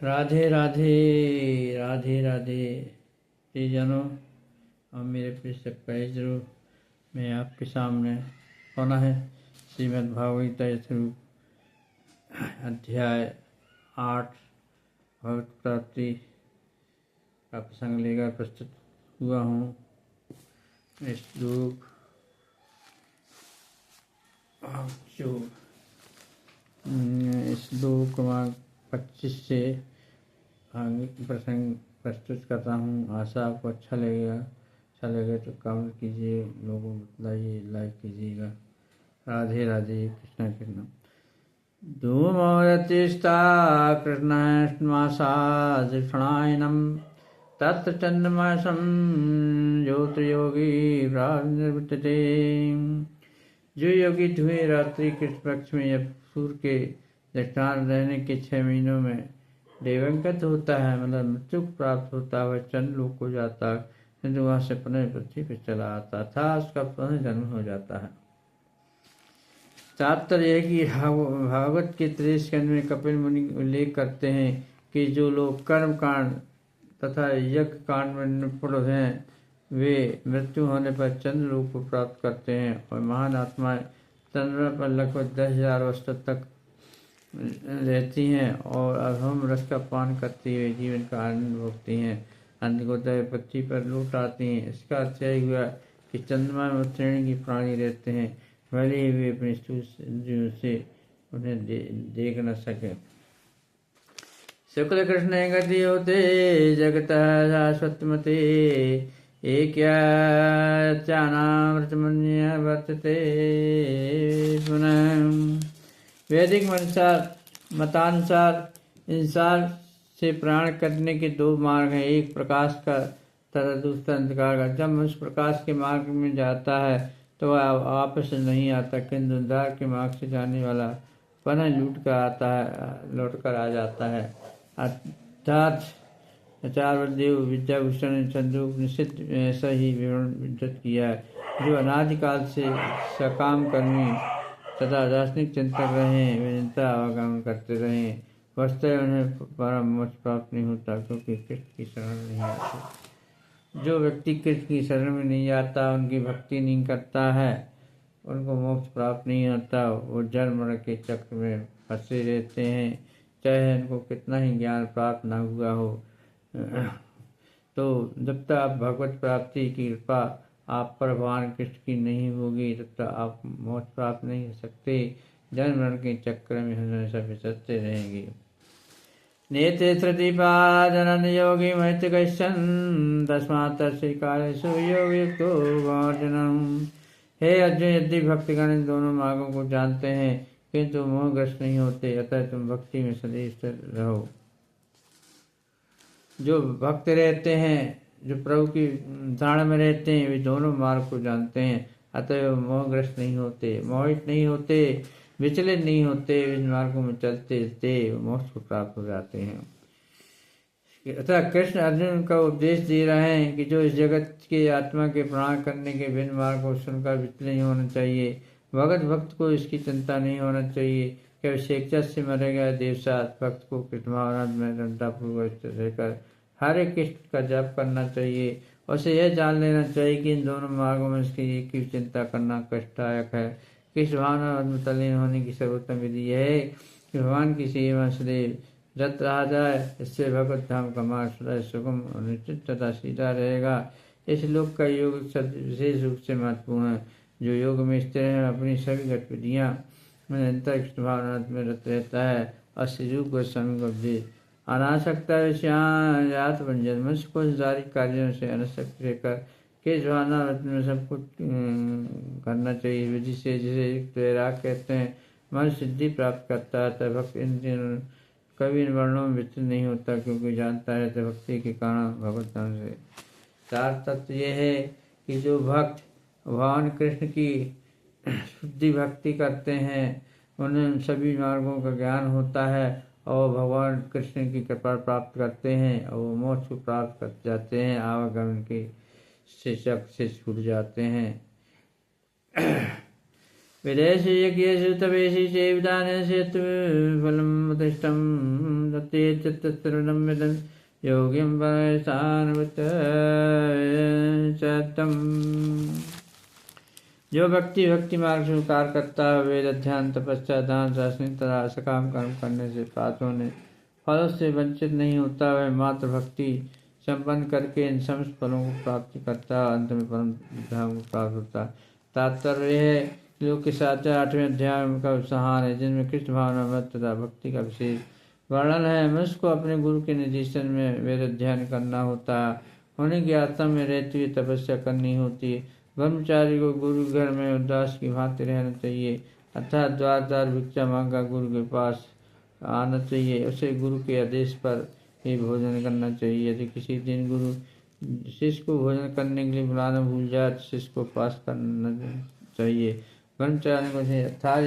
राधे राधे राधे राधे प्रियजनों और मेरे प्रिय पैजरों, मैं आपके सामने पुनः श्रीमद् भागवत स्वरूप अध्याय 8 भगवत प्राप्ति का प्रसंग लेकर प्रस्तुत हुआ हूँ। श्लोक 25 से आगे प्रसंग प्रस्तुत करता हूँ। आशा आपको अच्छा लगे तो कमेंट कीजिए, लोगों को बताइए, लाइक कीजिएगा। राधे राधे कृष्णा कृष्ण। धूमोरतिस्ता कृष्णमासादिक्षणायनम तत्र चंद्रमासम ज्योतिर्योगी निर्वृत्ते। जो योगी धुएं रात्रि कृष्ण पक्ष में या सूर्य के दक्षिणार्ध रहने के 6 महीनों में देवंगत होता है, मतलब मृत्यु को प्राप्त होता है, चंद्र लोक को जाता है, किंतु वहां से पुनः पृथ्वी पर चला आता था, उसका पुनः जन्म हो जाता है। तात्पर्य है कि भागवत के 23 स्कंद में कपिल मुनि उल्लेख करते हैं कि जो लोग कर्म कांड तथा यज्ञ कांड में निपुण हैं, वे मृत्यु होने पर चंद्र लोक को प्राप्त करते हैं, और महान आत्माएं चंद्रमा पर लगभग 10,000 वर्ष तक रहती हैं और अधम रस का पान करती हुए जीवन का आनंद भोगती हैं। अंततः पृथ्वी पर लौट आती हैं। इसका अर्थ यह हुआ कि चंद्रमा में श्रेणी की प्राणी रहते हैं, भले ही वे अपनी इंद्रियों से उन्हें देख न सके। शुक्ल कृष्ण गति होते जगत शाश्वतमते एकयानामृतमन्य वर्तते पुनः। वैदिक मतानुसार इंसान से प्राण कटने के 2 मार्ग हैं, एक प्रकाश का तथा दूसरा अंधकार का। जब उस प्रकाश के मार्ग में जाता है तो वह वापस नहीं आता, किंतु अंधकार के मार्ग से जाने वाला पुनः लौट कर आ जाता है। अर्थात आचार्य देव विद्याभूषण चंद्रोपनिषद में ऐसा ही विवरण विद्युत किया है। जो अनादिकाल से सकाम कर्मी तथा दार्शनिक चिंतक रहे, वे निरंतर आवागमन करते रहे, वस्तुतः उन्हें परम मोक्ष प्राप्त नहीं होता, क्योंकि कृष्ण की शरण नहीं आती। जो व्यक्ति कृष्ण की शरण में नहीं आता, उनकी भक्ति नहीं करता है, उनको मोक्ष प्राप्त नहीं होता। वो जन्म मरण के चक्र में फंसे रहते हैं, चाहे उनको कितना ही ज्ञान प्राप्त न हुआ हो। तो जब तक आप भगवत प्राप्ति की कृपा आप पर भगवान कृष्ण की नहीं होगी, तब तक आप मोक्ष प्राप्त नहीं हो सकते। जन्म मरण के चक्र में हमेशा फिसलते रहेंगे। नेते श्रुतिपादन योगी महित गच्छन् तस्मात् श्रीकालेषु योगयुक्तो अर्जुनम्। हे अर्जुन, यदि भक्तगण इन दोनों मार्गों को जानते हैं किंतु मोहग्रस्त नहीं होते, अतः तुम भक्ति में सदैव स्थिर रहो। जो भक्त रहते हैं, जो प्रभु की धारणा में रहते हैं, वे दोनों मार्ग को जानते हैं, अतः वे मोहग्रस्त नहीं होते, मोहित नहीं होते, विचलित नहीं होते। इन मार्गों में चलते चलते मोक्ष को प्राप्त हो जाते हैं। अतः कृष्ण अर्जुन का उपदेश दे रहे हैं कि जो इस जगत के आत्मा के प्राण करने के भिन्न मार्ग को सुनकर विचलित नहीं होना चाहिए। भक्त को इसकी चिंता नहीं होना चाहिए कि वह स्वेच्छा से मरेगा देवसात। भक्त को कृष्ण भावना में दृढ़तापूर्वक रहकर हरे कृष्ण का जप करना चाहिए। उसे यह जान लेना चाहिए कि इन दोनों मार्गों में इसकी एक ही चिंता करना कष्टदायक है। कृष्ण भावना में तल्लीन होने की सर्वोत्तम विधि यह है कि भगवान की सेवा सदैव रत रहा जाए। इससे भगवत धाम का मार्ग सदैव सुगम और निश्चित तथा सीधा रहेगा। इस लोक का योग विशेष रूप से महत्वपूर्ण है। जो योग में स्थिर है, अपनी सभी गतिविधियां में निरंतर कृष्ण भावना में रत रहता है। और श्री गोस्वामी का उपदेश अनासक्ता जन्मश को जारी कार्यों से अनासक्त रहकर किस भावना में सब कुछ करना चाहिए विधि से, जिसे युक्त वैराग कहते हैं। मन सिद्धि प्राप्त करता है तब भक्त इन कभी इन वर्णों में विचलित नहीं होता, क्योंकि जानता है तो भक्ति के कारण भगवत नाम से। चार तत्व यह है कि जो भक्त भगवान कृष्ण की शुद्धि भक्ति करते हैं, उन्हें सभी मार्गों का ज्ञान होता है और भगवान कृष्ण की कृपा प्राप्त करते हैं और वो मोक्ष को प्राप्त कर जाते हैं, आवागमन के से छूट जाते हैं। विदेशी यज्ञेषु तपेषु च विधानेषु फलम् उदिष्टं दत्ते चित्तस्थिरं यदं योग्यं परमेशानुवृत्त चतम। जो व्यक्ति भक्ति मार्ग से स्वीकार करता है, वेद अध्ययन तपस्या दान शासनी तथा सकाम कर्म करने से प्राप्त होने फलों से वंचित नहीं होता, वह मात्र भक्ति संपन्न करके इन समस्त फलों को प्राप्त करता है, अंत में परम धाम को प्राप्त होता है। तात्पर्य है लोक के 7-8वें अध्याय का उपसंहार है, जिनमें कृष्ण भावना मत तथा भक्ति का विशेष वर्णन है। मनुष्य को अपने गुरु के निर्देशन में वेद अध्ययन करना होता है, उन्हीं की आत्मा में रहती हुई तपस्या करनी होती है। ब्रह्मचारी को गुरु घर में उदास की भांति रहना चाहिए, अर्थात द्वार भिक्षा मांगा गुरु के पास आना चाहिए। उसे गुरु के आदेश पर ही भोजन करना चाहिए। यदि किसी दिन गुरु शिष्य को भोजन करने के लिए बुलाना भूल जाए तो शिष्य को पास करना चाहिए। ब्रह्मचारी को अर्थात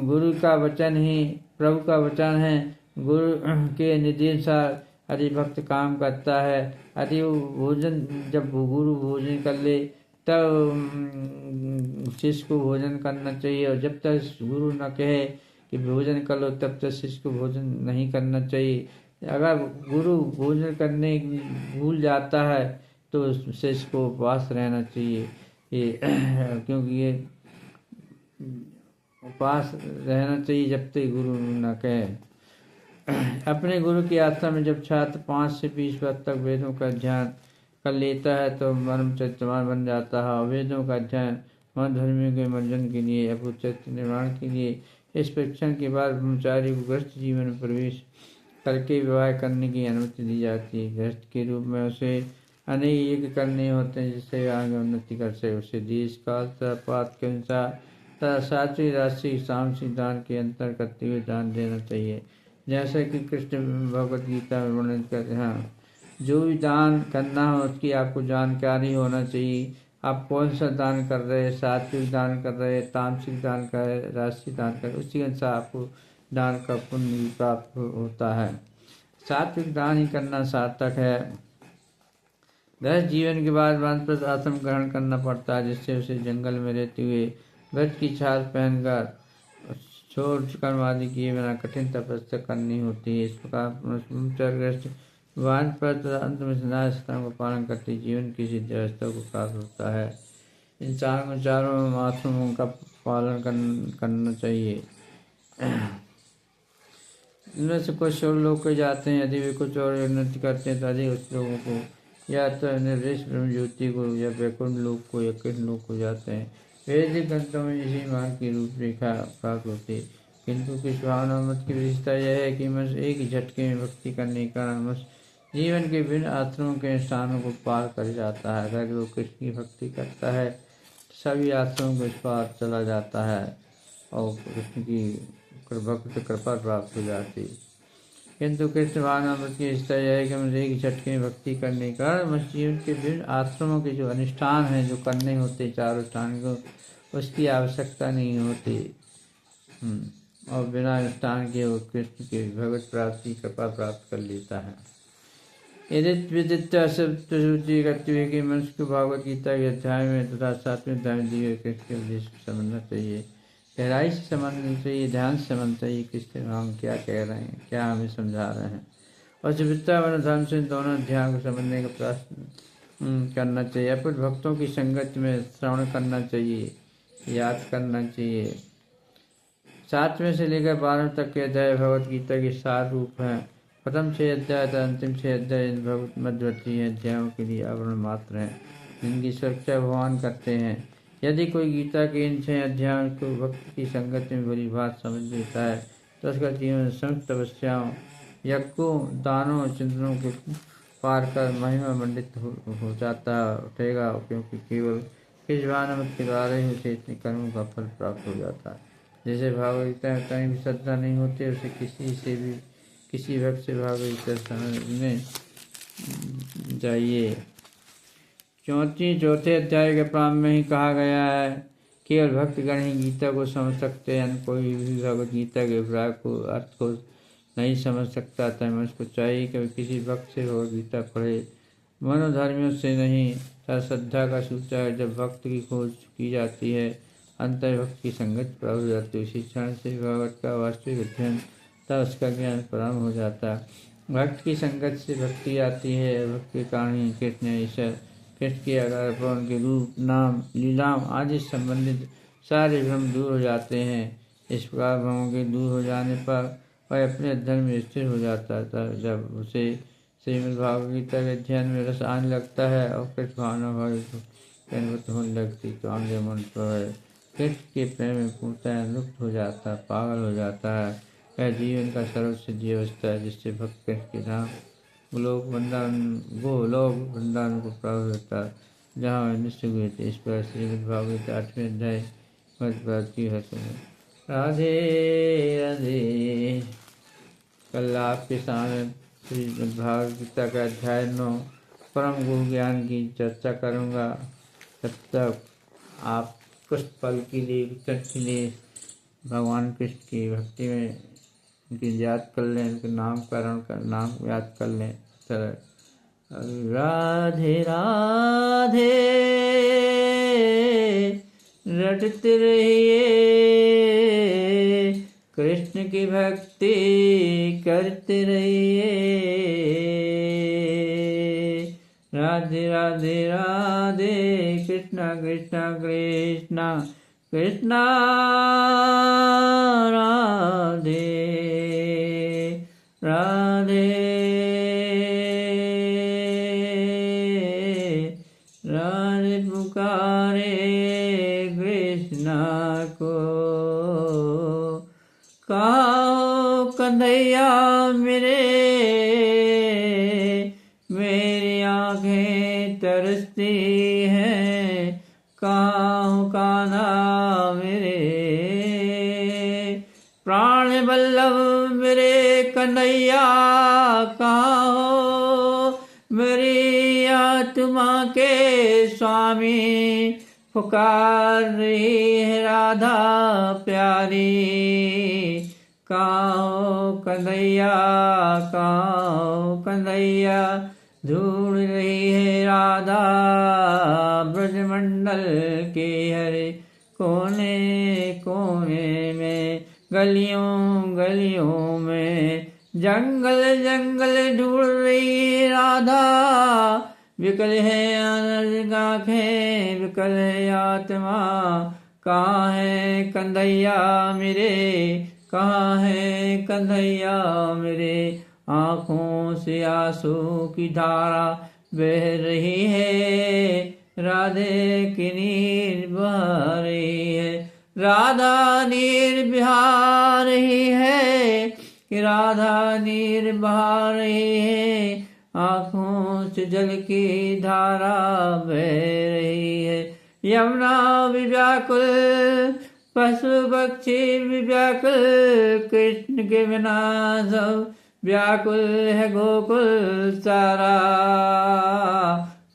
गुरु का वचन ही प्रभु का वचन है। गुरु के निर्देशानुसार यदि भक्त काम करता है, यदि वो भोजन जब गुरु भोजन कर ले तब शिष्य को भोजन करना चाहिए, और जब तक गुरु न कहे कि भोजन कर लो तब तक शिष्य को भोजन नहीं करना चाहिए। अगर गुरु भोजन करने भूल जाता है तो शिष्य को उपवास रहना चाहिए, क्योंकि ये उपवास रहना चाहिए जब तक गुरु न कहे। अपने गुरु की आस्था में जब छात्र 5 से 20 वर्ष तक वेदों का अध्ययन कर लेता है तो मर्म चरित्रवान बन जाता है। वेदों का अध्ययन धर्मियों के मंजन के लिए, अभूत चरित्र निर्माण के लिए। इस परीक्षण के बाद ब्रह्मचारी को गृहस्थ जीवन में प्रवेश करके विवाह करने की अनुमति दी जाती है। गृहस्थ के रूप में उसे अनेक यज्ञ करने होते हैं जिससे आगे उन्नति कर सके। उसे देश काल पात के अनुसार तथा सात्विक राशि सामसिक दान के अंतर करते हुए दान देना चाहिए, जैसा कि कृष्ण भगवत गीता में वर्णन करते हैं। जो भी दान करना हो उसकी आपको जानकारी होना चाहिए। आप कौन सा दान कर रहे हैं, सात्विक दान कर रहे हैं, तामसिक दान कर रहे हैं, राशि दान कर रहे हैं, उसी अनुसार आपको दान का पुण्य प्राप्त होता है। सात्विक दान ही करना सार्थक है। गृहस्थ जीवन के बाद वानप्रस्थ आश्रम ग्रहण करना पड़ता है, जिससे उसे जंगल में रहते हुए व्रत की छाल पहनकर छोड़ कर्म आदि किए बिना कठिन तपस्या करनी होती है। इस प्रकार वानप्रस्थ अंत में संन्यास का पालन करते जीवन की सिद्ध अवस्था को प्राप्त होता है। इन चारों आश्रमों का पालन करना चाहिए। इनमें से कुछ और लोग को जाते हैं, यदि वे कुछ और उन्नति करते हैं तो अधिक उस लोगों को या तो निर्देश ब्रह्म ज्योति को या वैकुंठ लोक को या कृष्ण लोक को जाते हैं। वैदिक ग्रंथों में इसी मार्ग की रूपरेखा प्राप्त होती है, किंतु कृष्ण भावना मत की विशेषता यह है कि मनुष्य एक ही झटके में भक्ति करने के कारण मनुष्य जीवन के विभिन्न आश्रमों के स्थानों को पार कर जाता है। अगर वो कृष्ण की भक्ति करता है तो सभी आश्रमों को इस पार चला जाता है और कृष्ण की भक्त से कृपा प्राप्त हो जाती है। किंतु कृष्ण भावनामृत की विशेषता यह है कि मुझे एक झटके में भक्ति करने का कारण मनुष्य जीवन के विभिन्न आश्रमों के जो अनुष्ठान हैं जो करने होते चारों स्थान को, उसकी आवश्यकता नहीं होती और बिना अनुष्ठान के वो कृष्ण की भगवत प्राप्ति कृपा प्राप्त कर लेता है। यदि करते हुए कि मनुष्य को भागवत गीता के अध्याय में तथा 7वें अध्याय में दिए कृष्ण के उपदेश को समझना चाहिए, गहराई से समझना चाहिए, ध्यान से समझना चाहिए कृष्ण हम क्या कह रहे हैं, क्या हमें समझा रहे हैं। और वृत्तावन धर्म से दोनों अध्यायों को समझने का प्रयास करना चाहिए। अपने भक्तों की संगत में श्रवण करना चाहिए, याद करना चाहिए। 7वें से लेकर 12वें तक के अध्याय भगवत गीता के 4 रूप हैं। प्रथम 6 अध्याय तथा अंतिम 6 अध्याय इन भगवत मध्यवर्ती अध्यायों के लिए आवरण मात्र हैं, जिनकी सुरक्षा भगवान करते हैं। यदि कोई गीता के इन 6 अध्यायों को भक्त की संगत में भली बात समझ लेता है तो उसका जीवन समस्त तपस्याओं, यज्ञों, दानों, चिंतनों के पार कर महिमा मंडित हो जाता उठेगा, क्योंकि केवल कृष्ण के द्वारा ही उसे इतने कर्मों का फल प्राप्त हो जाता है। जैसे भागवत गीता में कहीं भी श्रद्धा नहीं होती, उसे किसी भक्त से भागवत गीता समझने चाहिए। चौथे अध्याय के प्रारंभ में ही कहा गया है केवल भक्तगण ही गीता को समझ सकते हैं, कोई भी भगवत गीता के अभिप्राय को अर्थ को नहीं समझ सकता। तब मनुष्य को चाहिए कि किसी भक्त से भगवत गीता पढ़े, मनोधर्मियों से नहीं। श्रद्धा का सूचक है जब भक्त की खोज की जाती है अंतर भक्त की संगत प्राप्त हो जाती है। उसी क्षण से भागवत का वास्तविक अध्ययन तब उसका ज्ञान प्रारंभ हो जाता है। भक्त की संगत से भक्ति आती है। भक्त के कारण ही कृष्ण ईश्वर, कृष्ण के आधार पर उनके रूप, नाम, लीलाओं आदि संबंधित सारे भ्रम दूर हो जाते हैं। इस प्रकार भ्रमों के दूर हो जाने पर वह अपने अध्ययन में स्थिर हो जाता था। जब उसे श्रीमद् भागवत गीता के अध्ययन में रस आने लगता है और कृष्ण भावना भावित होने लगती तो आगे मन पर कृष्ण के प्रेम में पूर्णतः लुप्त हो जाता, पागल हो जाता है। वह जीवन का सर्वसिद्ध अवस्था है जिससे भक्त कृष्ण के धाम गोलोक वृंदावन को प्राप्त होता है, जहाँ वह निश्चय हुए थे। इस पर श्रीमद् भागवत 8वें अध्याय की है। राधे राधे। कल आपके सामने श्रीमद् भागवत गीता का अध्याय 9 परम गुरु ज्ञान की चर्चा करूँगा। तब तक आप कुछ पल के लिए भगवान कृष्ण की भक्ति में उनकी याद कर लें, उनके नाम याद कर लें। राधे राधे रटते रहिए, कृष्ण की भक्ति करते रहिए। राधे राधे राधे, कृष्णा कृष्णा कृष्णा कृष्णा राधे राधे राधे। पुकारे कृष्णा को, कहो कन्हैया मेरी आँखें तरसती हैं, कहाँ कान्हा मेरे प्राण वल्लभ मेरे कन्हैया, कहाँ हो मेरी आत्मा के स्वामी, पुकार रही है राधा प्यारी, कहाँ हो कन्हैया, कहाँ हो कन्हैया। ढूंढ रही है राधा ब्रजमंडल के हरे कोने कोने में, गलियों गलियों में, जंगल जंगल ढूंढ रही राधा। विकल है आँखें, विकल है आत्मा, कहाँ है कन्हैया मेरे, कहाँ है कन्हैया मेरे। आँखों से आंसू की धारा बह रही है, राधे की नीर बह रही है, राधा नीर बहा रही है, कि राधा नीर बहा रही है। आँखों से जल की धारा बह रही है। यमुना भी व्याकुल, पशु पक्षी भी व्याकुल, कृष्ण के बिना सब व्याकुल है गोकुल सारा।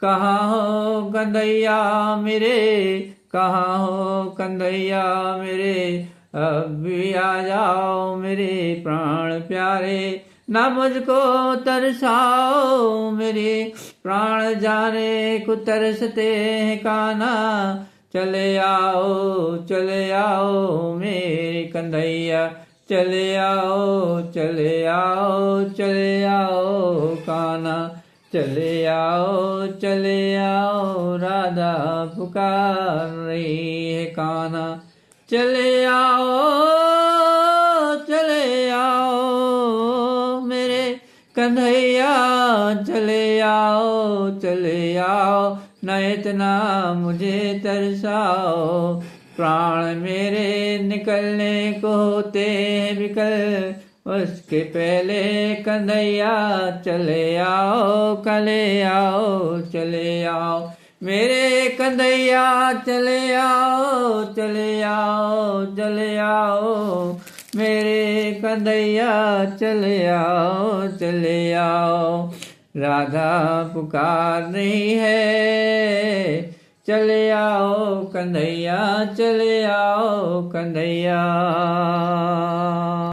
कहाँ हो कन्हैया मेरे, कहाँ हो कन्हैया मेरे, अब भी आ जाओ मेरे प्राण प्यारे। ना मुझको तरसाओ, मेरे प्राण जाने को तरसते हैं कान्हा। चले आओ मेरे कन्हैया, चले आओ कान्हा, चले आओ राधा पुकार रही है कान्हा। चले आओ मेरे कन्हैया, चले आओ न इतना मुझे तरसाओ। प्राण मेरे निकलने को होते हैं विकल, उसके पहले कन्हैया चले आओ चले आओ मेरे कन्हैया, चले आओ मेरे कन्हैया, चले आओ। राधा पुकार रही है, चले आओ कन्हैया, चले आओ कन्हैया।